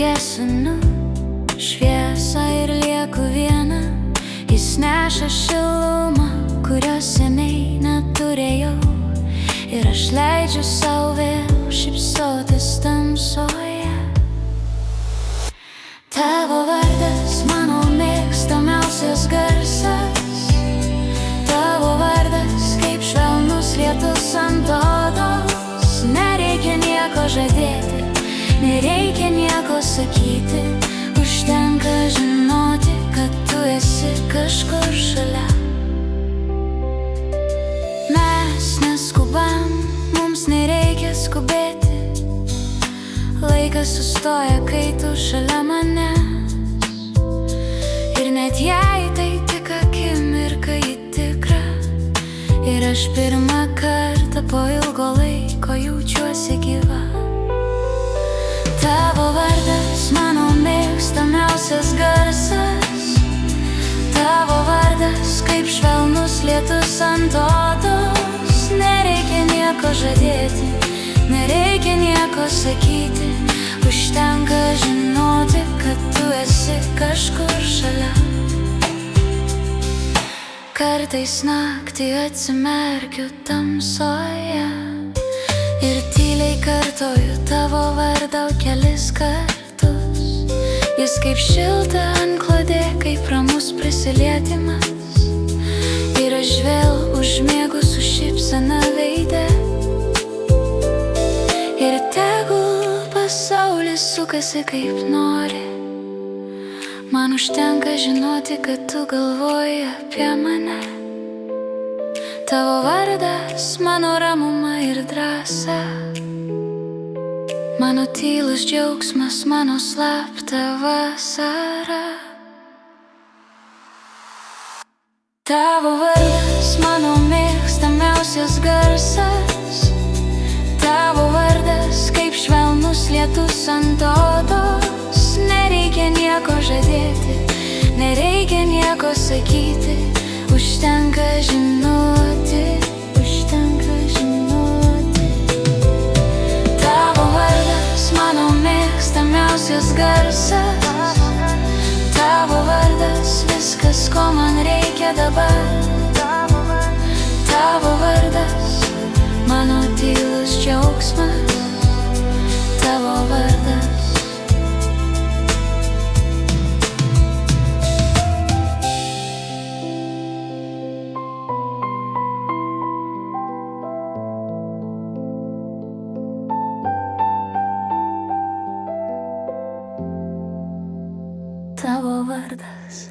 užgesinu šviesą ir lieku viena. Jis neša šilumą, kurios seniai neturėjau, ir aš leidžiu sau vėl šypsotis tamsoje. Tavo vardas mano mėgstamiausias garsas. Tavo vardas kaip švelnus lietus ant odos. Nereikia nieko žadėti, nereikia nieko sakyti. Užtenka žinoti, kad tu esi kažkur šalia. Mes neskubam, mums nereikia skubėti. Laikas sustoja, kai tu šalia manęs. Ir net jei tai tik akimirka, ji tikra. Ir aš pirmą kartą po ilgo laiko jaučiuosi gyva. Tavo vardas mano mėgstamiausias garsas. Tavo vardas kaip švelnus lietus ant odos. Nereikia nieko žadėti, nereikia nieko sakyti. Užtenka žinoti, kad tu esi kažkur šalia. Kartais naktį atsimerkiu tamsoje ir tyliai kartoju tavo vardą kelis kartus. Jis kaip šilta antklodė, kaip ramus prisilietimas. Ir aš vėl užmiegu su šypsena veide. Ir tegul pasaulis sukasi kaip nori, man užtenka žinoti, kad tu galvoji apie mane. Tavo vardas mano ramuma ir drąsa. Mano tylus džiaugsmas, mano slapta vasara. Tavo vardas mano mėgstamiausias garsas. Tavo vardas kaip švelnus lietus ant odos. Nereikia nieko žadėti, nereikia nieko sakyti. Užtenka žinoti, užtenka žinoti. Tavo vardas mano mėgstamiausias garsas. Tavo vardas viskas, ko man reikia dabar. Tavo vardas mano tylus džiaugsmas. Tavo vardas. Tavo vardas.